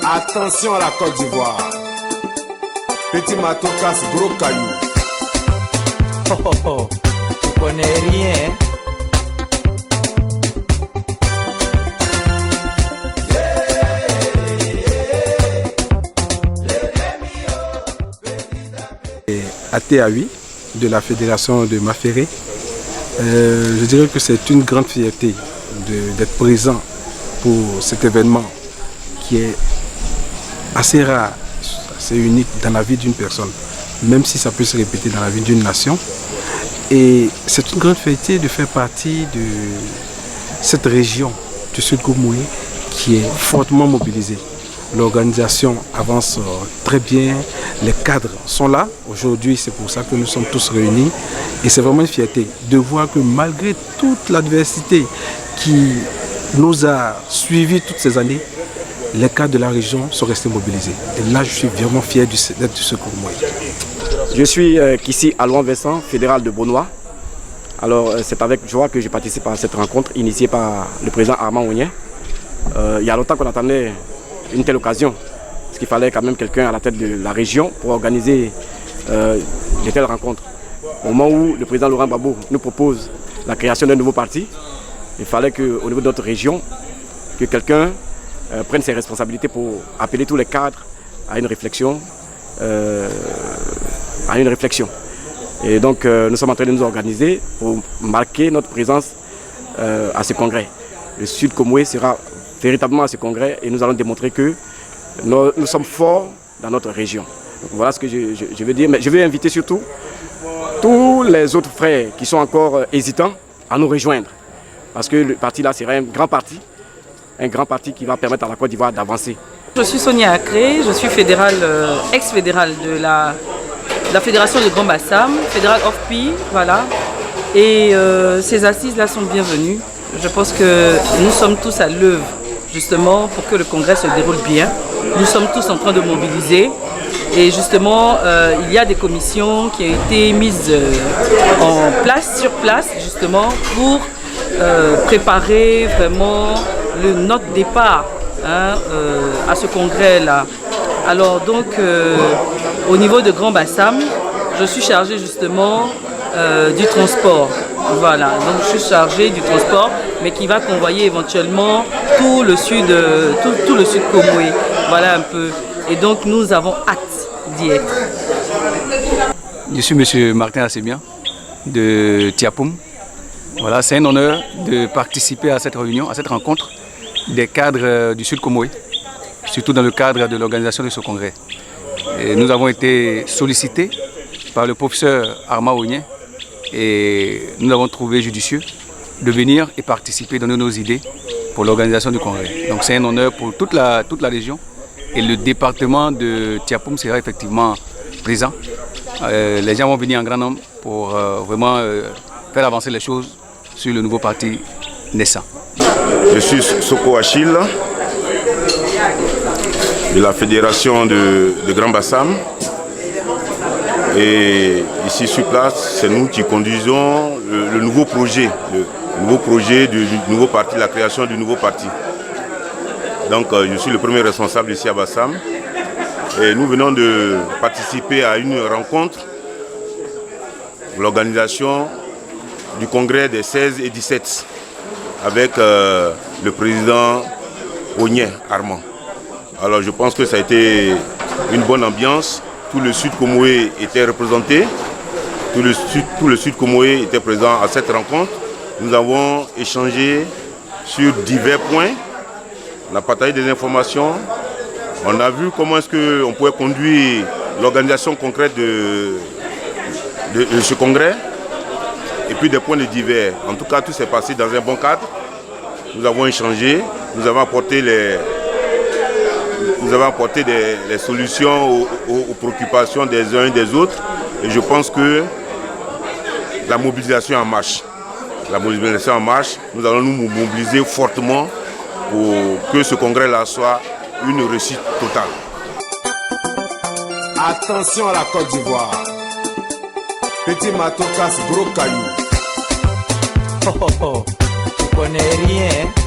Attention à la Côte d'Ivoire. Petit matou casse gros caillou. Oh oh oh, tu connais rien, hein? ATAUI de la Fédération de Maféré. Je dirais que c'est une grande fierté d'être présent pour cet événement qui est assez rare, assez unique dans la vie d'une personne, même si ça peut se répéter dans la vie d'une nation. Et c'est une grande fierté de faire partie de cette région du Sud Comoé qui est fortement mobilisée. L'organisation avance très bien, les cadres sont là. Aujourd'hui, c'est pour ça que nous sommes tous réunis. Et c'est vraiment une fierté de voir que malgré toute l'adversité qui nous a suivis toutes ces années, les cadres de la région sont restés mobilisés. Et là, je suis vraiment fier d'être du Secours Moé. Je suis ici Alouan Vincent, fédéral de Beaunois. Alors, c'est avec joie que je participe à cette rencontre initiée par le président Armand Oignet. Il y a longtemps qu'on attendait une telle occasion, parce qu'il fallait quand même quelqu'un à la tête de la région pour organiser de telles rencontres. Au moment où le président Laurent Gbagbo nous propose la création d'un nouveau parti, il fallait qu'au niveau de notre région, que quelqu'un prenne ses responsabilités pour appeler tous les cadres à une réflexion. Et donc nous sommes en train de nous organiser pour marquer notre présence à ce congrès. Le Sud Comoé sera véritablement à ce congrès et nous allons démontrer que nous sommes forts dans notre région. Donc, voilà ce que je veux dire. Mais je veux inviter surtout tous les autres frères qui sont encore hésitants à nous rejoindre. Parce que le parti là sera un grand parti qui va permettre à la Côte d'Ivoire d'avancer. Je suis Sonia Acré, je suis ex-fédérale de la Fédération de Grand Bassam, fédérale OFPI, voilà. Et ces assises là sont bienvenues. Je pense que nous sommes tous à l'œuvre justement pour que le congrès se déroule bien. Nous sommes tous en train de mobiliser et justement il y a des commissions qui ont été mises sur place justement pour préparer vraiment notre départ à ce congrès là. Alors donc au niveau de Grand Bassam, je suis chargée justement du transport. Voilà, donc je suis chargée du transport, mais qui va convoyer éventuellement tout le sud Comoé. Voilà un peu. Et donc nous avons hâte d'y être. Je suis M. Martin Assemian de Tiapoum. Voilà, c'est un honneur de participer à cette réunion, à cette rencontre des cadres du Sud Comoé, surtout dans le cadre de l'organisation de ce congrès. Et nous avons été sollicités par le professeur Armand Oignet et nous avons trouvé judicieux de venir et participer, donner nos idées pour l'organisation du congrès. Donc c'est un honneur pour toute la région et le département de Tiapoum sera effectivement présent. Les gens vont venir en grand nombre pour vraiment faire avancer les choses sur le nouveau parti naissant. Je suis Soko Achille de la Fédération de Grand Bassam. Et ici sur place, c'est nous qui conduisons le nouveau projet du nouveau parti, la création du nouveau parti. Donc je suis le premier responsable ici à Bassam. Et nous venons de participer à une rencontre, l'organisation du congrès des 16 et 17 avec le président Oignet Armand. Alors je pense que ça a été une bonne ambiance. Tout le Sud Comoé était représenté, tout le Sud Comoé était présent à cette rencontre. Nous avons échangé sur divers points, on a partagé des informations, on a vu comment est-ce qu'on pouvait conduire l'organisation concrète de ce congrès, et puis des points de divers. En tout cas, tout s'est passé dans un bon cadre. Nous avons échangé, nous avons apporté des solutions aux préoccupations des uns et des autres. Et je pense que la mobilisation en marche. La mobilisation en marche, nous allons nous mobiliser fortement pour que ce congrès-là soit une réussite totale. Attention à la Côte d'Ivoire. Petit matou casse gros caillou. Oh oh oh, tu connais rien, hein?